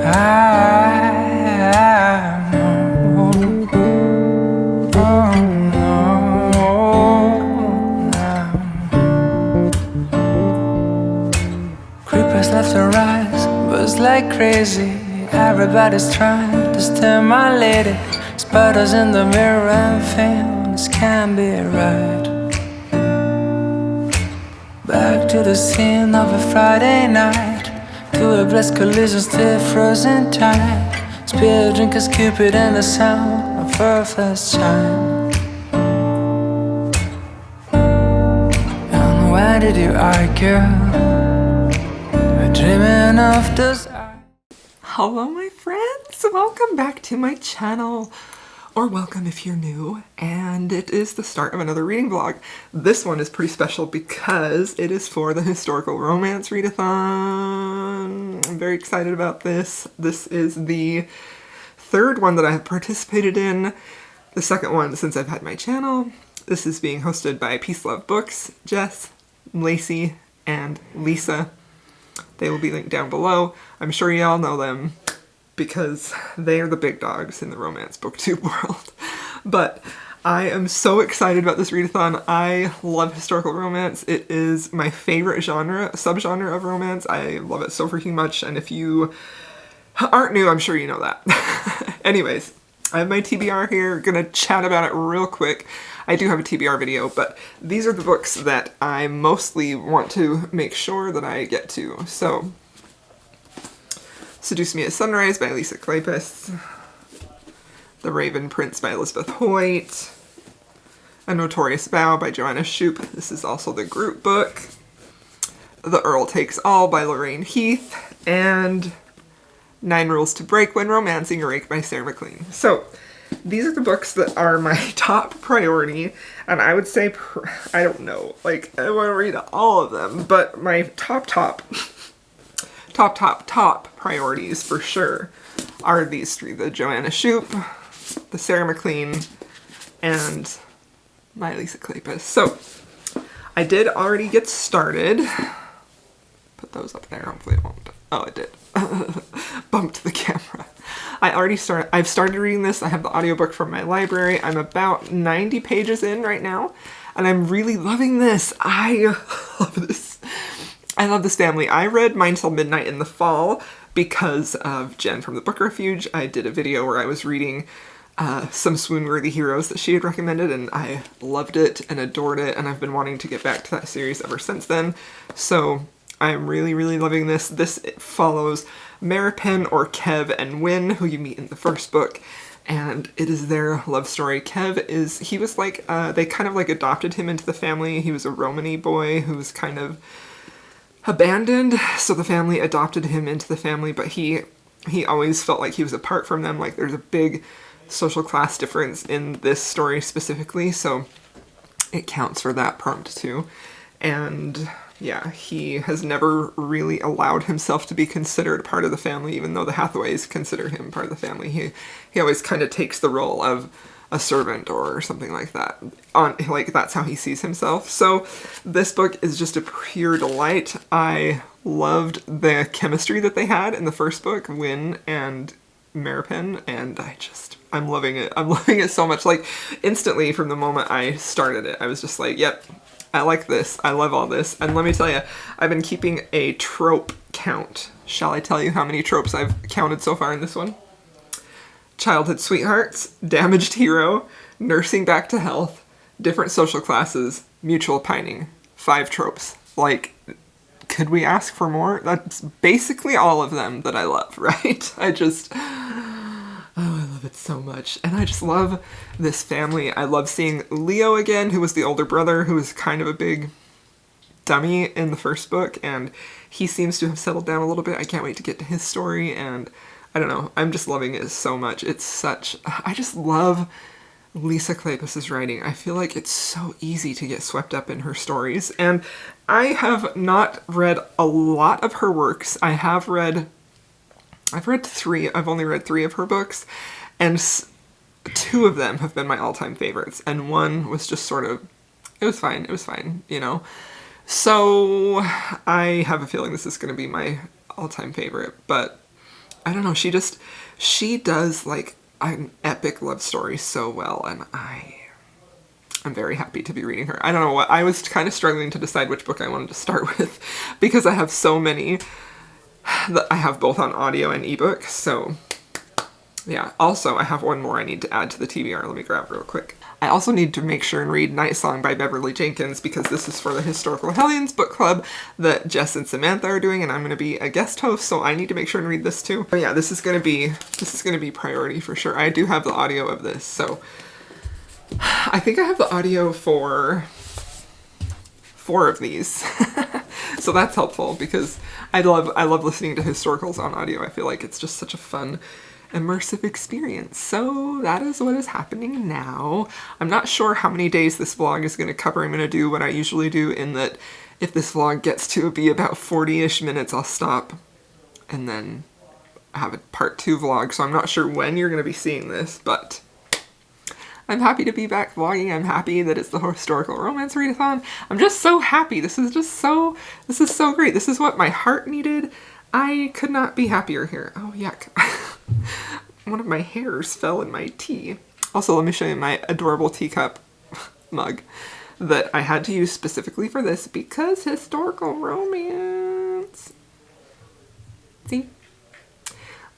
Creepers left to rise, buzz like crazy. Everybody's trying to stimulate it. Spiders in the mirror and feel this can't be right. Back to the scene of a Friday night, to a blessed collision still frozen tight. Spear drinkers, Cupid and the sound of her first chime. And why did you argue? We're dreaming of this. Hello my friends, welcome back to my channel, or welcome if you're new, and it is the start of another reading vlog. This one is pretty special because it is for the historical romance readathon. I'm very excited about this. This is the third one that I have participated in, the second one since I've had my channel. This is being hosted by Peace Love Books, Jess, Lacey, and Lisa. They will be linked down below. I'm sure y'all know them because they are the big dogs in the romance booktube world. But I am so excited about this readathon. I love historical romance. It is my favorite subgenre of romance. I love it so freaking much, and if you aren't new, I'm sure you know that. Anyways, I have my TBR here, gonna chat about it real quick. I do have a TBR video, but these are the books that I mostly want to make sure that I get to. So, Seduce Me at Sunrise by Lisa Kleypas, The Raven Prince by Elizabeth Hoyt, A Notorious Vow by Joanna Shoup. This is also the group book. The Earl Takes All by Lorraine Heath, and 9 Rules to Break When Romancing a Rake by Sarah McLean. So, these are the books that are my top priority, and I would say, I don't know, like, I want to read all of them, but my top priorities for sure are these three: the Joanna Shoup, the Sarah McLean, and my Lisa Kleypas. So, I did already get started. Put those up there, hopefully it won't. Oh, it did. Bumped the camera. I've started reading this. I have the audiobook from my library. I'm about 90 pages in right now, and I'm really loving this. I love this. I love this family. I read Mine Till Midnight in the fall because of Jen from the Book Refuge. I did a video where I was reading some swoon-worthy heroes that she had recommended, and I loved it and adored it, and I've been wanting to get back to that series ever since then. So I'm really, really loving this. This follows Maripen, or Kev, and Win, who you meet in the first book, and it is their love story. He was like, they kind of like adopted him into the family. He was a Romany boy who was kind of abandoned, so the family adopted him into the family, but he always felt like he was apart from them. Like, there's a big social class difference in this story specifically, so it counts for that prompt too. And yeah, he has never really allowed himself to be considered part of the family, even though the Hathaways consider him part of the family. He always kind of takes the role of a servant or something like that. Like, that's how he sees himself. So this book is just a pure delight. I loved the chemistry that they had in the first book, Win and Maripen, and I'm loving it. I'm loving it so much. Like, instantly from the moment I started it, I was just like, yep, I like this. I love all this. And let me tell you, I've been keeping a trope count. Shall I tell you how many tropes I've counted so far in this one? Childhood sweethearts, damaged hero, nursing back to health, different social classes, mutual pining. 5 tropes. Like, could we ask for more? That's basically all of them that I love, right? I love it so much. And I just love this family. I love seeing Leo again, who was the older brother, who was kind of a big dummy in the first book, and he seems to have settled down a little bit. I can't wait to get to his story, and I don't know, I'm just loving it so much. I just love Lisa Kleypas' writing. I feel like it's so easy to get swept up in her stories, and I have not read a lot of her works. I've read 3, I've only read 3 of her books, and 2 of them have been my all-time favorites, and one was just sort of, it was fine, you know? So I have a feeling this is going to be my all-time favorite, but I don't know, she does like an epic love story so well, and I'm very happy to be reading her. I don't know what, I was kind of struggling to decide which book I wanted to start with because I have so many that I have both on audio and ebook, so yeah. Also, I have one more I need to add to the TBR. Let me grab it real quick. I also need to make sure and read Night Song by Beverly Jenkins because this is for the Historical Hellions book club that Jess and Samantha are doing, and I'm going to be a guest host, so I need to make sure and read this too. But yeah, this is going to be priority for sure. I do have the audio of this, so I think I have the audio for 4 of these. So that's helpful because I love listening to historicals on audio. I feel like it's just such a fun, immersive experience. So that is what is happening now. I'm not sure how many days this vlog is going to cover. I'm going to do what I usually do, in that if this vlog gets to be about 40-ish minutes, I'll stop and then have a part 2 vlog. So I'm not sure when you're going to be seeing this, but I'm happy to be back vlogging. I'm happy that it's the Historical Romance Readathon. I'm just so happy. This is so great. This is what my heart needed. I could not be happier here. Oh, yuck. One of my hairs fell in my tea. Also, let me show you my adorable teacup mug that I had to use specifically for this because historical romance. See?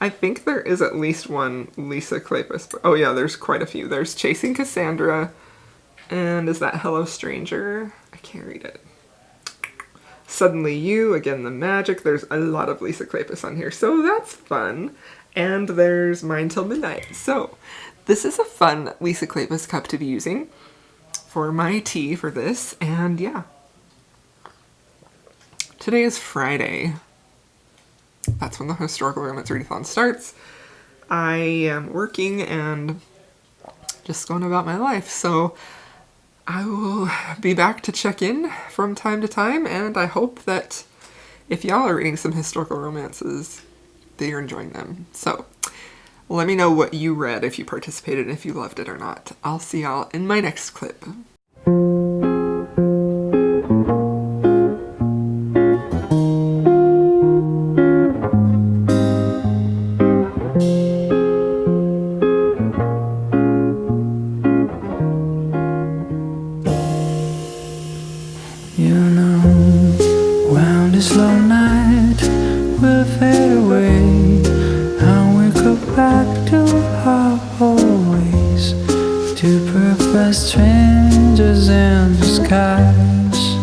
I think there is at least one Lisa Kleypas. Oh yeah, there's quite a few. There's Chasing Cassandra, and is that Hello Stranger? I can't read it. Suddenly You, again the magic. There's a lot of Lisa Kleypas on here, so that's fun. And there's Mine Till Midnight. So this is a fun Lisa Kleypas cup to be using for my tea for this, and yeah. Today is Friday. That's when the Historical Romance Readathon starts. I am working and just going about my life, so I will be back to check in from time to time, and I hope that if y'all are reading some historical romances, that you're enjoying them. So let me know what you read, if you participated, and if you loved it or not. I'll see y'all in my next clip. You know, when this long night will fade away, and we go back to our old ways, two perfect strangers in disguise.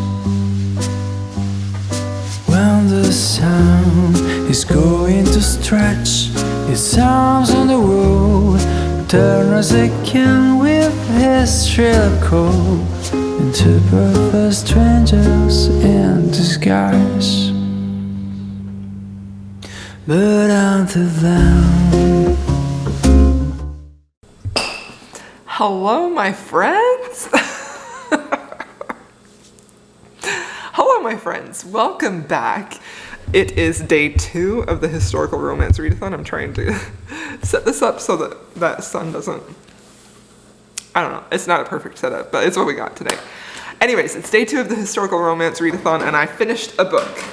When the sun is going to stretch its arms on the road, turn us again with his shrill call into perfect strangers in disguise. But until then, Hello, my friends. Hello, my friends. Welcome back. It is day 2 of the Historical Romance Readathon. I'm trying to set this up so that that sun doesn't, I don't know, it's not a perfect setup, but it's what we got today. Anyways, it's day 2 of the Historical Romance Readathon, and I finished a book.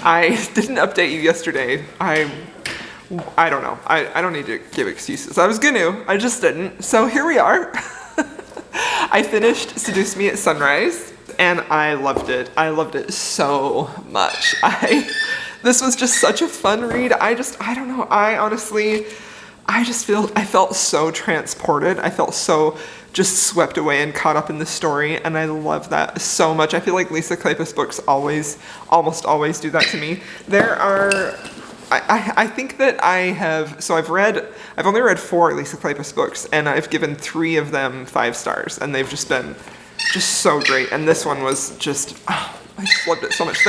I didn't update you yesterday. I don't know. I don't need to give excuses. I was gonna, I just didn't. So here we are. I finished Seduce Me at Sunrise, and I loved it. I loved it so much. This was just such a fun read. I don't know. I felt so transported. I felt so just swept away and caught up in the story, and I love that so much. I feel like Lisa Kleypas books almost always do that to me. I think that I've only read 4 Lisa Kleypas books, and I've given 3 of them 5 stars, and they've just been so great. And this one was just, I just loved it so much.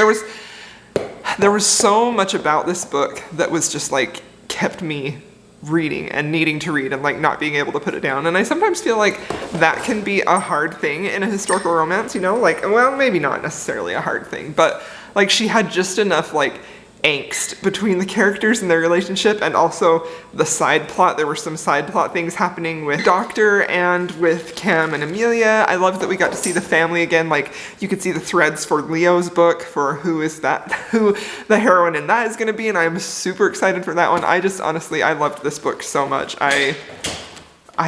There was so much about this book that was just like kept me reading and needing to read and like not being able to put it down. And I sometimes feel like that can be a hard thing in a historical romance, you know, like, well, maybe not necessarily a hard thing, but like she had just enough like angst between the characters and their relationship, and also the side plot. There were some side plot things happening with Doctor and with Cam and Amelia. I loved that we got to see the family again. Like, you could see the threads for Leo's book, for who the heroine in that is going to be, and I'm super excited for that one. Honestly, I loved this book so much. I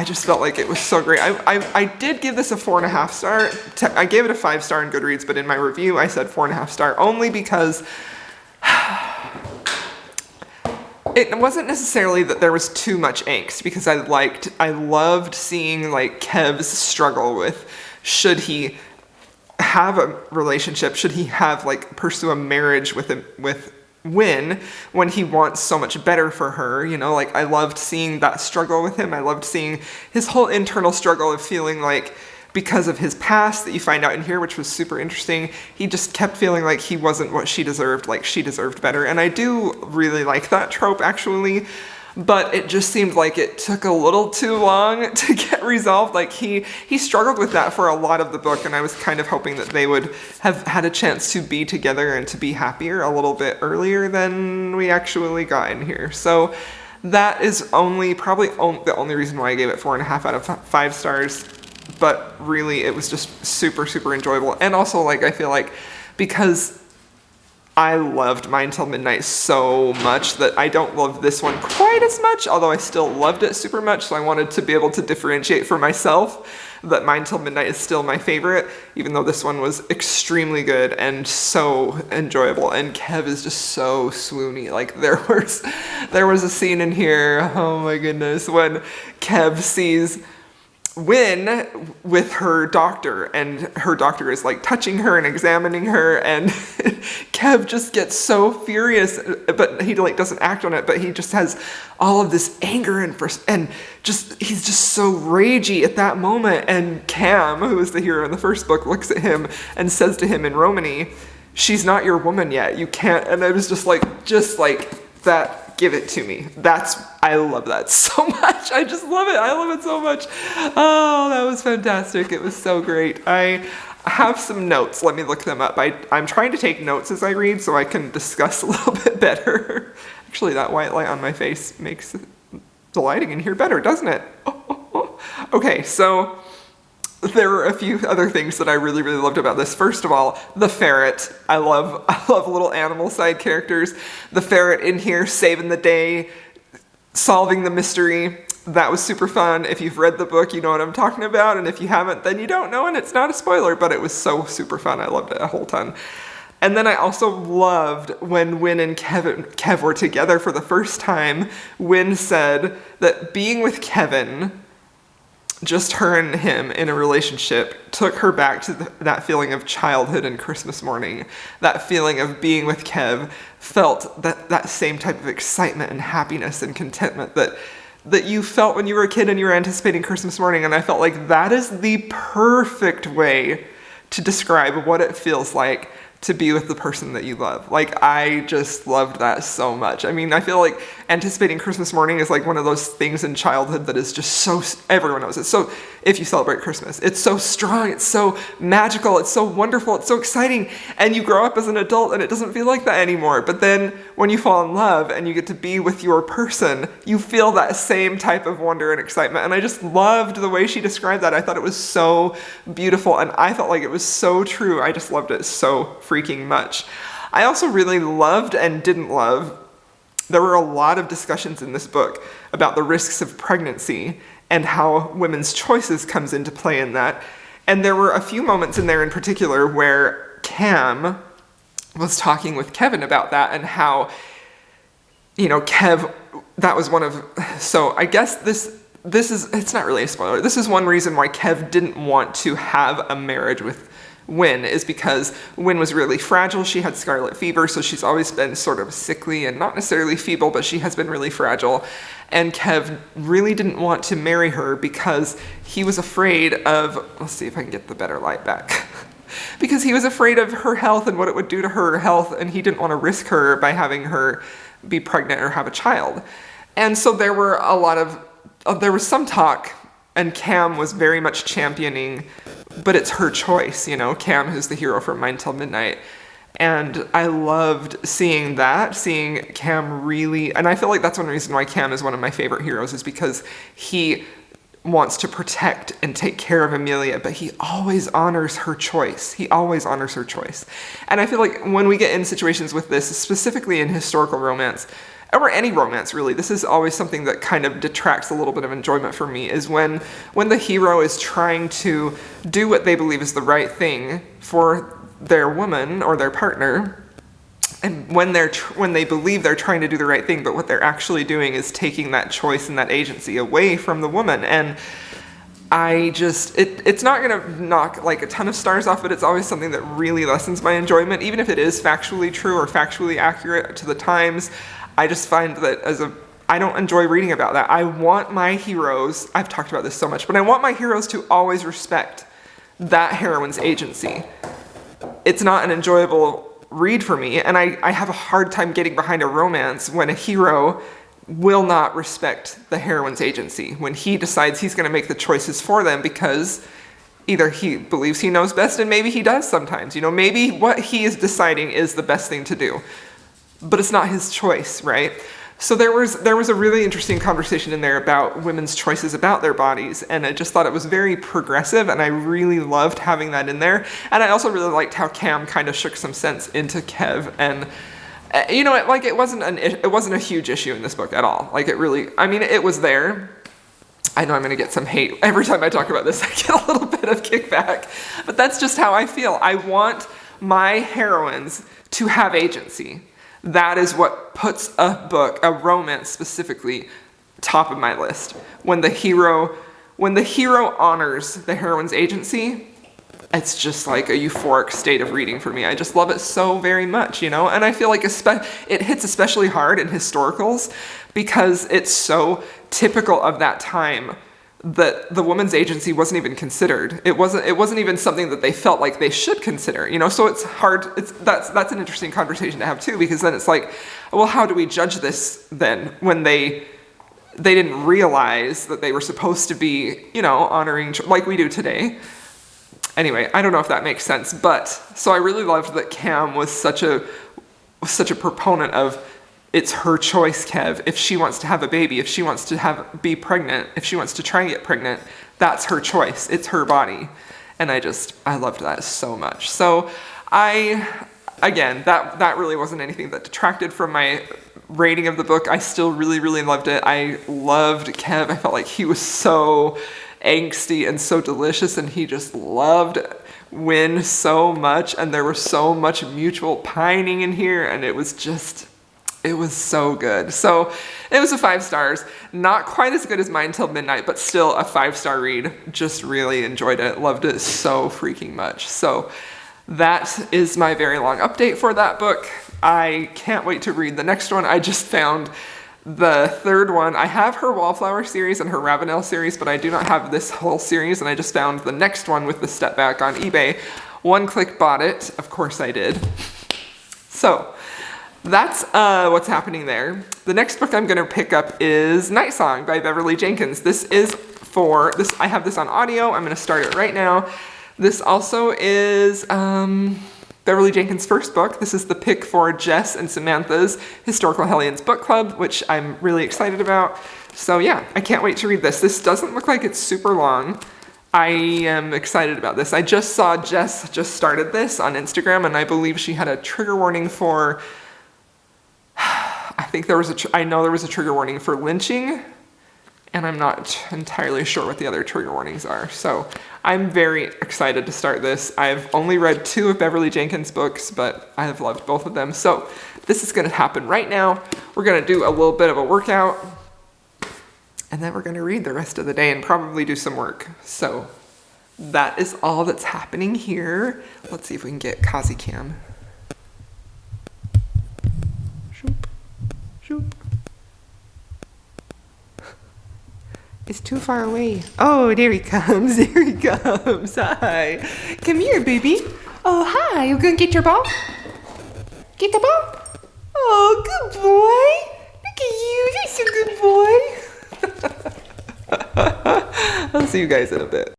just felt like it was so great. I did give this a 4.5 star. I gave it a 5 star in Goodreads, but in my review I said 4.5 star only because it wasn't necessarily that there was too much angst, because I loved seeing like Kev's struggle with, should he have a relationship, should he have like pursue a marriage with Win when he wants so much better for her, you know, like I loved seeing that struggle with him. I loved seeing his whole internal struggle of feeling like, because of his past that you find out in here, which was super interesting, he just kept feeling like he wasn't what she deserved, like she deserved better. And I do really like that trope, actually, but it just seemed like it took a little too long to get resolved. Like he struggled with that for a lot of the book, and I was kind of hoping that they would have had a chance to be together and to be happier a little bit earlier than we actually got in here. So that is probably the only reason why I gave it 4.5 out of 5 stars. But really, it was just super, super enjoyable. And also, like, I feel like because I loved Mine Till Midnight so much that I don't love this one quite as much, although I still loved it super much, so I wanted to be able to differentiate for myself that Mine Till Midnight is still my favorite, even though this one was extremely good and so enjoyable. And Kev is just so swoony. Like, there was a scene in here, oh my goodness, when Kev sees Win with her doctor, and her doctor is like touching her and examining her, and Kev just gets so furious, but he like doesn't act on it, but he just has all of this anger and he's just so ragey at that moment. And Cam, who is the hero in the first book, looks at him and says to him in Romany, "She's not your woman yet, you can't," and I was just like that. Give it to me. I love that so much. I just love it. I love it so much. Oh, that was fantastic. It was so great. I have some notes. Let me look them up. I'm trying to take notes as I read so I can discuss a little bit better. Actually, that white light on my face makes the lighting in here better, doesn't it? Okay, so there were a few other things that I really, really loved about this. First of all, the ferret. I love little animal side characters. The ferret in here saving the day, solving the mystery. That was super fun. If you've read the book, you know what I'm talking about, and if you haven't, then you don't know, and it's not a spoiler, but it was so super fun. I loved it a whole ton. And then I also loved when Win and Kev were together for the first time. Win said that being with Kevin, just her and him in a relationship, took her back to that feeling of childhood and Christmas morning. That feeling of being with Kev felt that same type of excitement and happiness and contentment that you felt when you were a kid and you were anticipating Christmas morning. And I felt like that is the perfect way to describe what it feels like to be with the person that you love. Like, I just loved that so much. I mean, I feel like anticipating Christmas morning is like one of those things in childhood that is just so, everyone knows it. So if you celebrate Christmas, it's so strong, it's so magical, it's so wonderful, it's so exciting. And you grow up as an adult and it doesn't feel like that anymore. But then when you fall in love and you get to be with your person, you feel that same type of wonder and excitement. And I just loved the way she described that. I thought it was so beautiful, and I felt like it was so true. I just loved it so freaking much. I also really loved and didn't love, there were a lot of discussions in this book about the risks of pregnancy and how women's choices comes into play in that. And there were a few moments in there in particular where Cam was talking with Kevin about that, and how, you know, that was one of, so I guess this is, it's not really a spoiler. This is one reason why Kev didn't want to have a marriage with Win, is because Win was really fragile. She had scarlet fever, so she's always been sort of sickly and not necessarily feeble, but she has been really fragile. And Kev really didn't want to marry her because he was afraid of, let's see if I can get the better light back. Because he was afraid of her health and what it would do to her health, and he didn't want to risk her by having her be pregnant or have a child. And so there was some talk, and Cam was very much championing, but it's her choice, you know, Cam, who's the hero from Mine Till Midnight. And I loved seeing Cam really, and I feel like that's one reason why Cam is one of my favorite heroes, is because he wants to protect and take care of Amelia, but he always honors her choice. He always honors her choice. And I feel like when we get in situations with this, specifically in historical romance, or any romance really, this is always something that kind of detracts a little bit of enjoyment for me, is when the hero is trying to do what they believe is the right thing for their woman or their partner, and when they believe they're trying to do the right thing, but what they're actually doing is taking that choice and that agency away from the woman. And it's not gonna knock like a ton of stars off, but it's always something that really lessens my enjoyment, even if it is factually true or factually accurate to the times. I just find that I don't enjoy reading about that. I want my heroes, I've talked about this so much, but I want my heroes to always respect that heroine's agency. It's not an enjoyable read for me, and I have a hard time getting behind a romance when a hero will not respect the heroine's agency, when he decides he's going to make the choices for them because either he believes he knows best, and maybe he does sometimes, maybe what he is deciding is the best thing to do, but it's not his choice, right? So there was a really interesting conversation in there about women's choices about their bodies, and I just thought it was very progressive, and I really loved having that in there. And I also really liked how Cam kind of shook some sense into Kev, and it wasn't a huge issue in this book at all. Like it really, it was there. I know I'm gonna get some hate every time I talk about this. I get a little bit of kickback, but that's just how I feel. I want my heroines to have agency. That is what puts a book, a romance specifically, top of my list. When the hero honors the heroine's agency, it's just like a euphoric state of reading for me. I just love it so very much, And I feel like it hits especially hard in historicals because it's so typical of that time that the woman's agency wasn't even considered. It wasn't even something that they felt like they should consider, So it's hard. That's an interesting conversation to have too, because then it's like, well, how do we judge this then when they didn't realize that they were supposed to be, honoring like we do today. Anyway, I don't know if that makes sense, but so I really loved that Cam was such a proponent of, it's her choice, Kev. If she wants to have a baby, if she wants to be pregnant, if she wants to try and get pregnant, that's her choice. It's her body. And I loved that so much. So again, that really wasn't anything that detracted from my rating of the book. I still really, really loved it. I loved Kev. I felt like he was so angsty and so delicious, and he just loved Win so much, and there was so much mutual pining in here, and it was so good. So it was a 5 stars. Not quite as good as Mine Till Midnight, but still a 5-star read. Just really enjoyed it. Loved it so freaking much. So that is my very long update for that book. I can't wait to read the next one. I just found the third one. I have her Wallflower series and her Ravenel series, but I do not have this whole series, and I just found the next one with the step back on eBay. One click bought it. Of course I did. So that's what's happening there. The next book I'm going to pick up is Night Song by Beverly Jenkins. I have this on audio. I'm going to start it right now. This also is Beverly Jenkins' first book. This is the pick for Jess and Samantha's Historical Hellions book club, which I'm really excited about. So yeah, I can't wait to read this. This doesn't look like it's super long. I am excited about this. I just saw Jess just started this on Instagram, and I believe she had a trigger warning for, I know there was a trigger warning for lynching, and I'm not entirely sure what the other trigger warnings are. So I'm very excited to start this. I've only read 2 of Beverly Jenkins' books, but I have loved both of them. So this is gonna happen right now. We're gonna do a little bit of a workout, and then we're gonna read the rest of the day and probably do some work. So that is all that's happening here. Let's see if we can get Kazi Cam. Shoop, shoop. It's too far away. Oh, there he comes. There he comes. Hi. Come here, baby. Oh, hi. You gonna get your ball? Get the ball? Oh, good boy. Look at you. You're so good boy. I'll see you guys in a bit.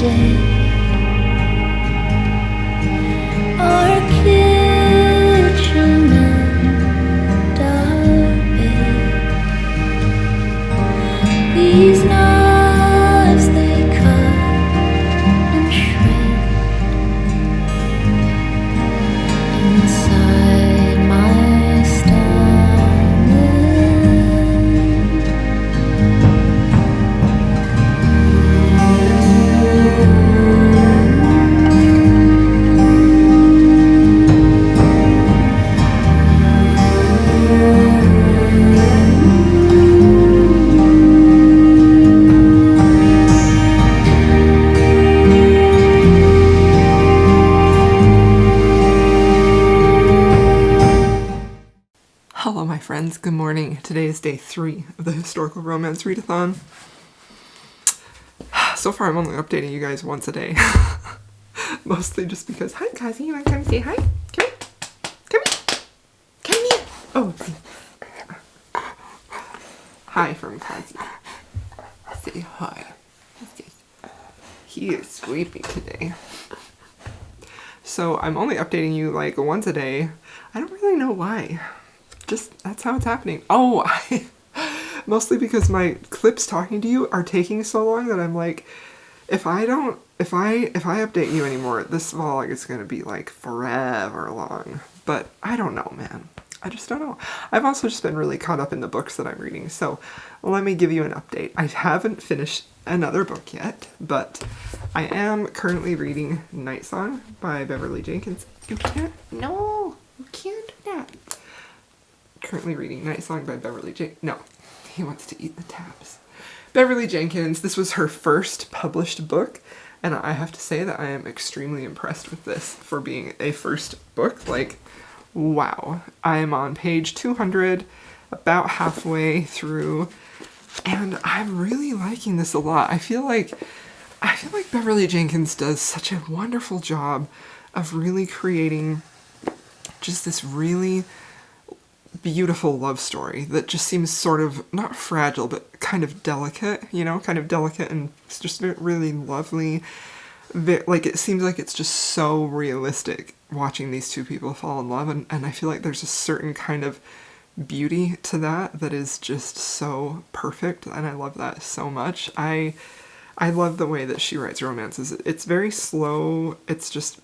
dead. Our kitchen and our bed. These knives they cut and shred inside my stomach. Hello, my friends. Good morning. Today is day 3 of the historical romance readathon. So far, I'm only updating you guys once a day. Mostly just because, hi, Kazi, you want to come say hi? Come here. Come here. Come here. Oh, hi from Kazi. Say hi. He is sleepy today. So I'm only updating you like once a day. I don't really know why. Just, that's how it's happening. Oh, mostly because my clips talking to you are taking so long that I'm like, if I update you anymore, this vlog is gonna be like forever long. But I don't know, man. I just don't know. I've also just been really caught up in the books that I'm reading, so let me give you an update. I haven't finished another book yet, but I am currently reading Night Song by Beverly Jenkins. You can't, no, you can't do that. Currently reading Night Song by Beverly Jenkins. No, he wants to eat the tabs. Beverly Jenkins, this was her first published book, and I have to say that I am extremely impressed with this for being a first book. Like, wow. I am on page 200, about halfway through, and I'm really liking this a lot. I feel like Beverly Jenkins does such a wonderful job of really creating just this really beautiful love story that just seems sort of not fragile but kind of delicate, you know, kind of delicate, and it's just really lovely. Like, it seems like it's just so realistic watching these two people fall in love, and I feel like there's a certain kind of beauty to that is just so perfect, and I love that so much. I love the way that she writes romances. It's very slow, it's just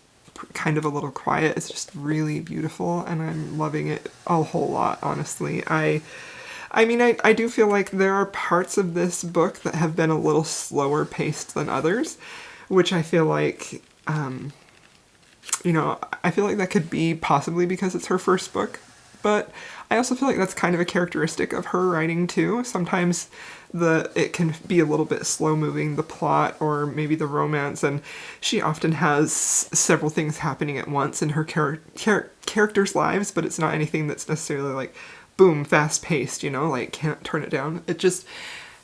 kind of a little quiet. It's just really beautiful, and I'm loving it a whole lot, honestly. I mean, I do feel like there are parts of this book that have been a little slower paced than others, which I feel like, you know, I feel like that could be possibly because it's her first book, but I also feel like that's kind of a characteristic of her writing too. Sometimes it can be a little bit slow moving, the plot or maybe the romance, and she often has several things happening at once in her characters' lives, but it's not anything that's necessarily like boom, fast paced, you know, like can't turn it down. It just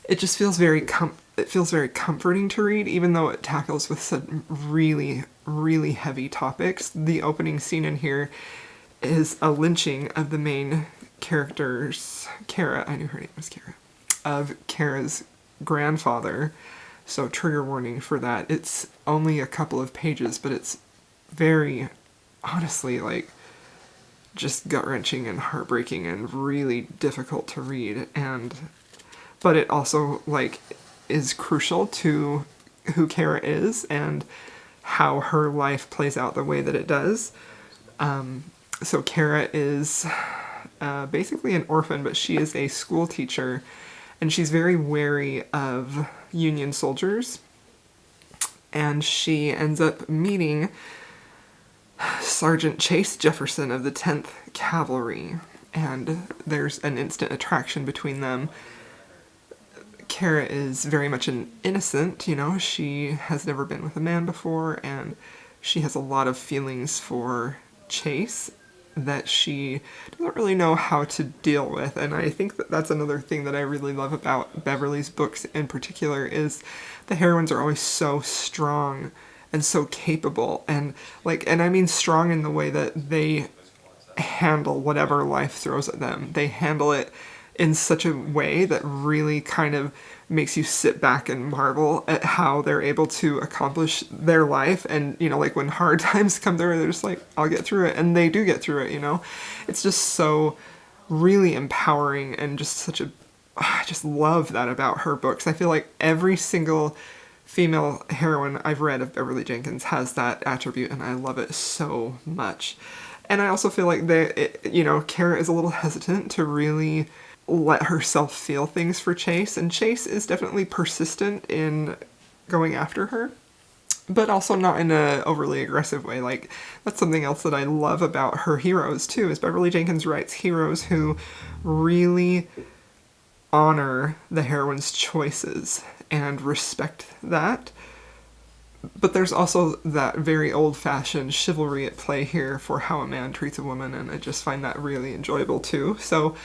feels very comforting to read, even though it tackles with some really, really heavy topics. The opening scene in here is a lynching of the main character's, Kara, I knew her name was Kara, of Kara's grandfather, so trigger warning for that. It's only a couple of pages, but it's very, honestly, like, just gut-wrenching and heartbreaking and really difficult to read, but it also, like, is crucial to who Kara is and how her life plays out the way that it does. So Kara is basically an orphan, but she is a school teacher, and she's very wary of Union soldiers, and she ends up meeting Sergeant Chase Jefferson of the 10th Cavalry, and there's an instant attraction between them. Kara is very much an innocent, you know, she has never been with a man before, and she has a lot of feelings for Chase that she doesn't really know how to deal with, and I think that that's another thing that I really love about Beverly's books in particular, is the heroines are always so strong and so capable, and I mean strong in the way that they handle whatever life throws at them. They handle it in such a way that really kind of makes you sit back and marvel at how they're able to accomplish their life. And, you know, like when hard times come through, they're just like, I'll get through it. And they do get through it, you know. It's just so really empowering and just such a, I just love that about her books. I feel like every single female heroine I've read of Beverly Jenkins has that attribute, and I love it so much. And I also feel like you know, Kara is a little hesitant to really let herself feel things for Chase, and Chase is definitely persistent in going after her, but also not in a overly aggressive way. Like, that's something else that I love about her heroes too, is Beverly Jenkins writes heroes who really honor the heroine's choices and respect that. But there's also that very old-fashioned chivalry at play here for how a man treats a woman, and I just find that really enjoyable too. So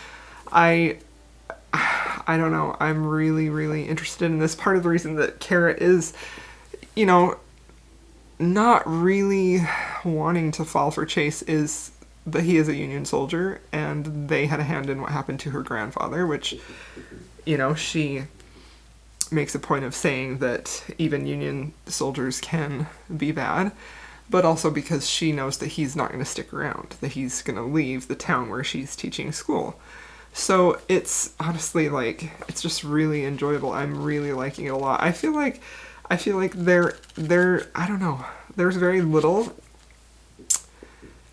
I don't know, I'm really, really interested in this. Part of the reason that Kara is, you know, not really wanting to fall for Chase is that he is a Union soldier, and they had a hand in what happened to her grandfather, which, you know, she makes a point of saying that even Union soldiers can be bad, but also because she knows that he's not going to stick around, that he's going to leave the town where she's teaching school. So it's honestly, like, it's just really enjoyable. I'm really liking it a lot. I feel like they're I don't know, there's very little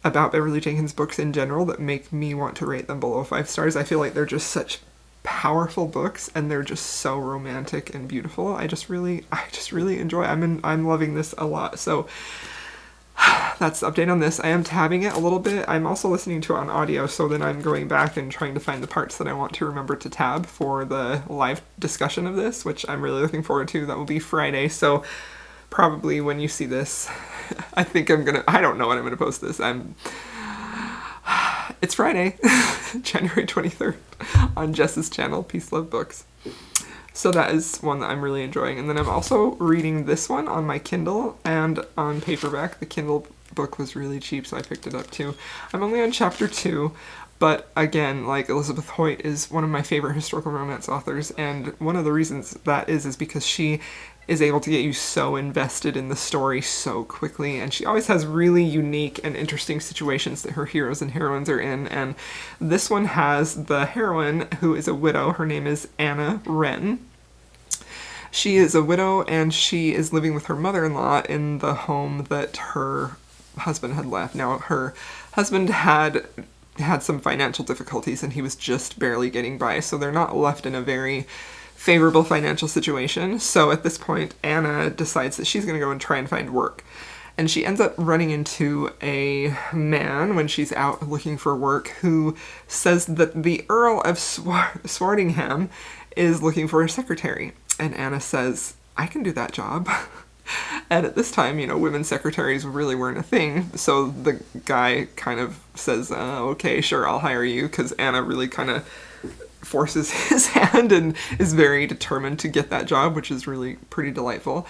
about Beverly Jenkins books in general that make me want to rate them below 5 stars. I feel like they're just such powerful books, and they're just so romantic and beautiful. I just really enjoy it. I'm loving this a lot. So that's the update on this. I am tabbing it a little bit. I'm also listening to it on audio, so then I'm going back and trying to find the parts that I want to remember to tab for the live discussion of this, which I'm really looking forward to. That will be Friday, so probably when you see this, I don't know when I'm gonna post this. It's Friday, January 23rd, on Jess's channel, Peace Love Books. So that is one that I'm really enjoying. And then I'm also reading this one on my Kindle and on paperback. The Kindle book was really cheap, so I picked it up too. I'm only on chapter 2, but again, like, Elizabeth Hoyt is one of my favorite historical romance authors, and one of the reasons that is because she is able to get you so invested in the story so quickly, and she always has really unique and interesting situations that her heroes and heroines are in, and this one has the heroine, who is a widow. Her name is Anna Wren. She is a widow, and she is living with her mother-in-law in the home that her husband had left. Now, her husband had some financial difficulties, and he was just barely getting by, so they're not left in a very favorable financial situation. So at this point, Anna decides that she's going to go and try and find work. And she ends up running into a man when she's out looking for work who says that the Earl of Swardingham is looking for a secretary. And Anna says, I can do that job. And at this time, you know, women's secretaries really weren't a thing. So the guy kind of says, okay, sure, I'll hire you, because Anna really kind of forces his hand and is very determined to get that job, which is really pretty delightful.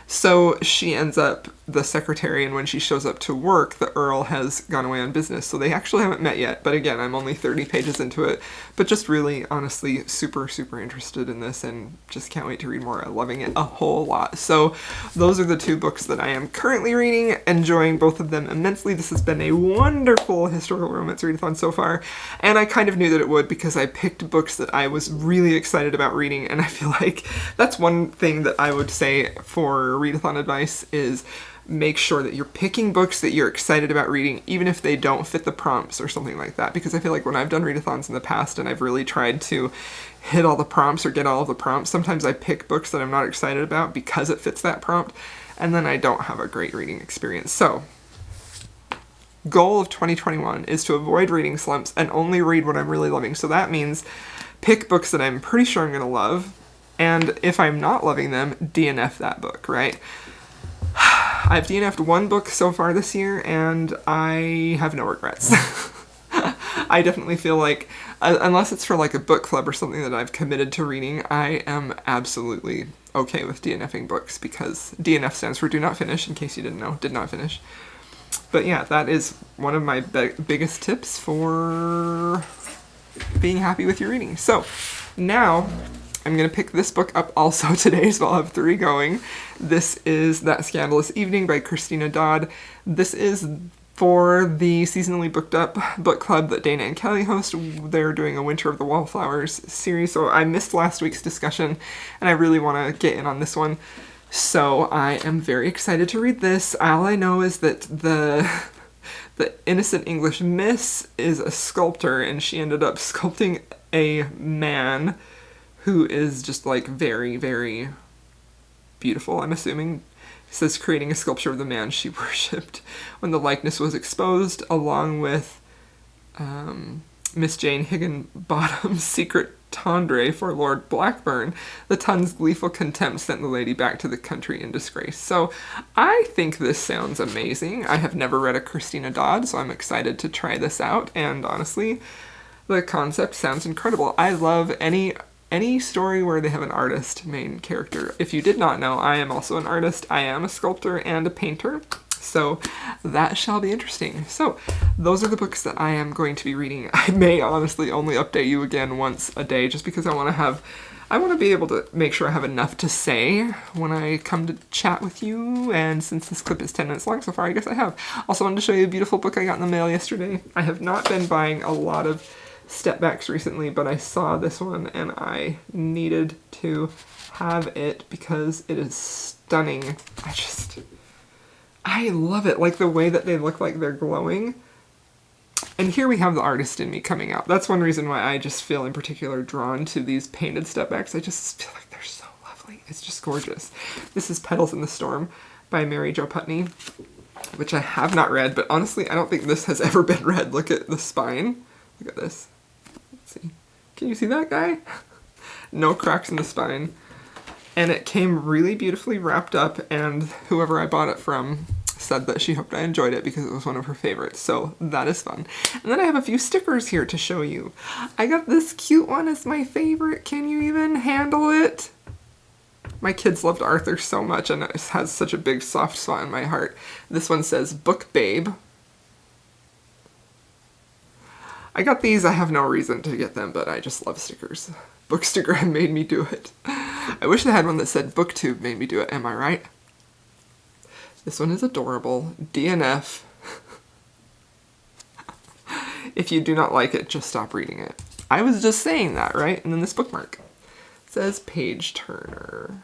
So she ends up the secretary, and when she shows up to work, the Earl has gone away on business. So they actually haven't met yet, but again, I'm only 30 pages into it, but just really, honestly, super, super interested in this, and just can't wait to read more. I'm loving it a whole lot. So those are the 2 books that I am currently reading, enjoying both of them immensely. This has been a wonderful historical romance readathon so far, and I kind of knew that it would, because I picked books that I was really excited about reading, and I feel like that's one thing that I would say for readathon advice is make sure that you're picking books that you're excited about reading, even if they don't fit the prompts or something like that. Because I feel like when I've done readathons in the past and I've really tried to hit all the prompts or get all of the prompts, sometimes I pick books that I'm not excited about because it fits that prompt, and then I don't have a great reading experience. So, goal of 2021 is to avoid reading slumps and only read what I'm really loving. So that means pick books that I'm pretty sure I'm going to love, and if I'm not loving them, DNF that book, right? I've DNF'd 1 book so far this year, and I have no regrets. I definitely feel like, unless it's for like a book club or something that I've committed to reading, I am absolutely okay with DNFing books, because DNF stands for do not finish, in case you didn't know, did not finish. But yeah, that is one of my biggest tips for being happy with your reading. So now, I'm going to pick this book up also today, so I'll have 3 going. This is That Scandalous Evening by Christina Dodd. This is for the seasonally booked up book club that Dana and Kelly host. They're doing a Winter of the Wallflowers series, so I missed last week's discussion, and I really want to get in on this one. So I am very excited to read this. All I know is that the innocent English miss is a sculptor, and she ended up sculpting a man who is just like very, very beautiful, I'm assuming. It says creating a sculpture of the man she worshipped. When the likeness was exposed, along with Miss Jane Higginbottom's secret tendre for Lord Blackburn, the Tun's gleeful contempt sent the lady back to the country in disgrace. So I think this sounds amazing. I have never read a Christina Dodd, so I'm excited to try this out, and honestly, the concept sounds incredible. I love any story where they have an artist main character. If you did not know, I am also an artist. I am a sculptor and a painter, so that shall be interesting. So those are the books that I am going to be reading. I may honestly only update you again once a day, just because I want to be able to make sure I have enough to say when I come to chat with you, and since this clip is 10 minutes long so far, I guess I have. Also wanted to show you a beautiful book I got in the mail yesterday. I have not been buying a lot of step backs recently, but I saw this one and I needed to have it because it is stunning. I love it, like the way that they look like they're glowing. And here we have the artist in me coming out. That's one reason why I just feel in particular drawn to these painted step backs. I just feel like they're so lovely. It's just gorgeous. This is Petals in the Storm by Mary Jo Putney, which I have not read, but honestly I don't think this has ever been read. Look at the spine. Look at this. See. Can you see that guy? No cracks in the spine. And it came really beautifully wrapped up, and whoever I bought it from said that she hoped I enjoyed it because it was one of her favorites, so that is fun. And then I have a few stickers here to show you. I got this cute one as my favorite. Can you even handle it? My kids loved Arthur so much, and it has such a big soft spot in my heart. This one says, Book Babe. I got these, I have no reason to get them, but I just love stickers. Bookstagram made me do it. I wish they had one that said Booktube made me do it, am I right? This one is adorable. DNF. If you do not like it, just stop reading it. I was just saying that, right? And then this bookmark. It says Page Turner.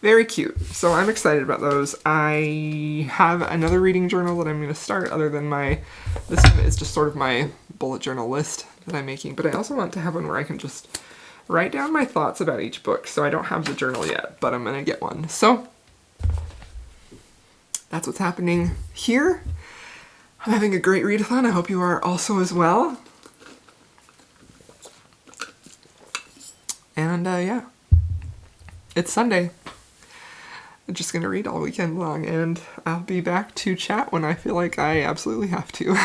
Very cute. So I'm excited about those. I have another reading journal that I'm going to start other than this one is just sort of my bullet journal list that I'm making, but I also want to have one where I can just write down my thoughts about each book. So I don't have the journal yet, but I'm going to get one. So that's what's happening here. I'm having a great readathon. I hope you are also as well. And yeah, it's Sunday. I'm just going to read all weekend long, and I'll be back to chat when I feel like I absolutely have to.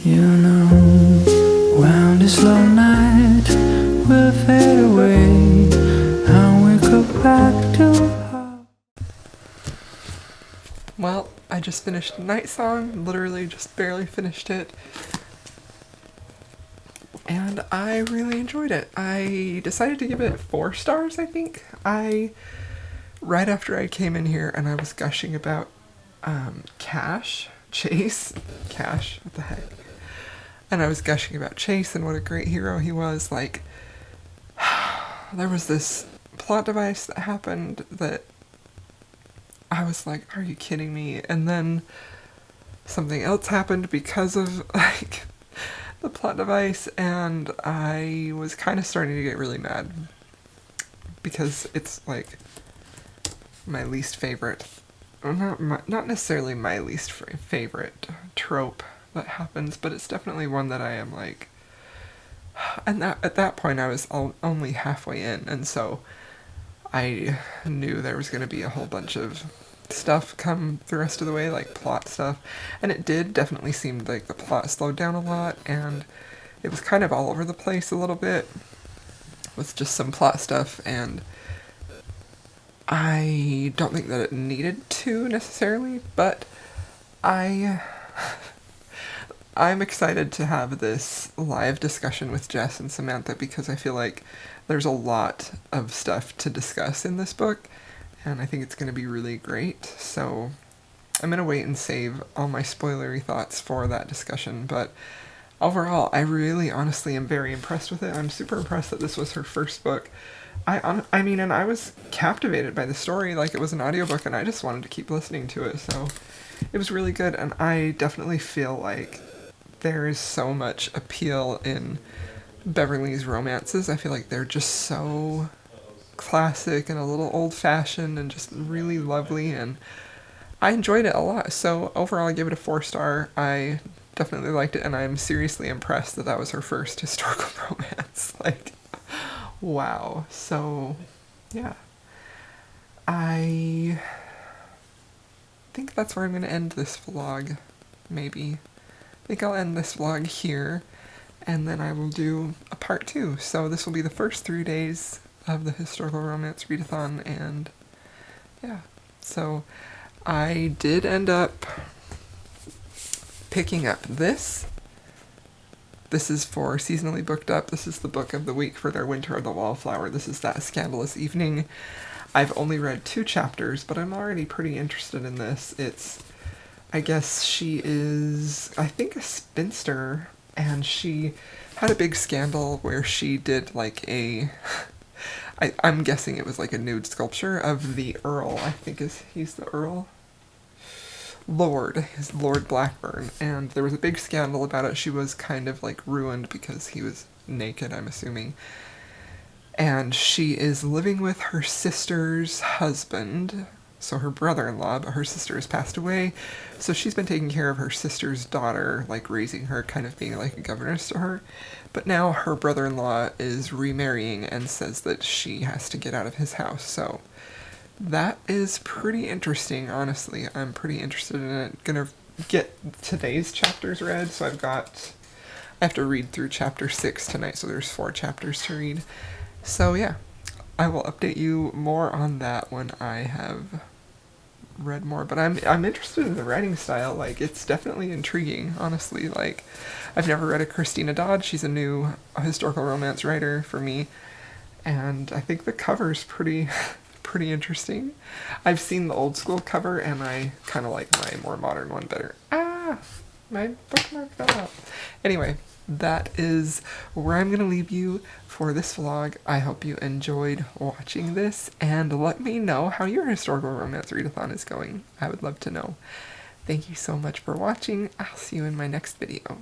You know, wound this slow night will fade away, and we go back to. Well, I just finished Night Song, literally just barely finished it, and I really enjoyed it. I decided to give it 4 stars, I think. Right after I came in here and I was gushing about Chase, what the heck? And I was gushing about Chase and what a great hero he was. Like, there was this plot device that happened that I was like, are you kidding me? And then something else happened because of, like, the plot device, and I was kind of starting to get really mad because it's, like, my least favorite, not necessarily my least favorite trope that happens, but it's definitely one that I am like, and at that point I was only halfway in, and so I knew there was going to be a whole bunch of stuff come the rest of the way, like plot stuff, and it did definitely seem like the plot slowed down a lot, and it was kind of all over the place a little bit with just some plot stuff, and I don't think that it needed to necessarily, but I'm excited to have this live discussion with Jess and Samantha because I feel like there's a lot of stuff to discuss in this book, and I think it's going to be really great. So I'm going to wait and save all my spoilery thoughts for that discussion, but overall, I really honestly am very impressed with it. I'm super impressed that this was her first book. I mean, and I was captivated by the story, like it was an audiobook, and I just wanted to keep listening to it, so it was really good, and I definitely feel like there is so much appeal in Beverly's romances. I feel like they're just so classic and a little old-fashioned and just really lovely, and I enjoyed it a lot. So overall, I give it a 4-star. I definitely liked it, and I'm seriously impressed that that was her first historical romance. Like, wow. So, yeah. I think that's where I'm going to end this vlog, maybe. I think I'll end this vlog here, and then I will do a part 2. So this will be the first 3 days of the historical romance readathon, and yeah. So I did end up picking up this. This is for Seasonally Booked Up. This is the book of the week for their Winter of the Wallflower. This is That Scandalous Evening. I've only read 2 chapters, but I'm already pretty interested in this. It's, I guess she is, I think, a spinster, and she had a big scandal where she did like a, I'm guessing it was like a nude sculpture of the Earl. I think he's the Earl? Lord, his Lord Blackburn, and there was a big scandal about it. She was kind of like ruined because he was naked, I'm assuming. And she is living with her sister's husband, so her brother-in-law, but her sister has passed away, so she's been taking care of her sister's daughter, like raising her, kind of being like a governess to her. But now her brother-in-law is remarrying and says that she has to get out of his house, so that is pretty interesting, honestly. I'm pretty interested in it. Gonna get today's chapters read, so I have to read through chapter 6 tonight, so there's 4 chapters to read. So yeah, I will update you more on that when I have read more, but I'm interested in the writing style. Like, it's definitely intriguing, honestly. Like, I've never read a Christina Dodd. She's a new historical romance writer for me, and I think the cover's pretty interesting. I've seen the old school cover, and I kind of like my more modern one better. My bookmark fell out. Anyway, that is where I'm going to leave you for this vlog. I hope you enjoyed watching this, and let me know how your historical romance readathon is going. I would love to know. Thank you so much for watching. I'll see you in my next video.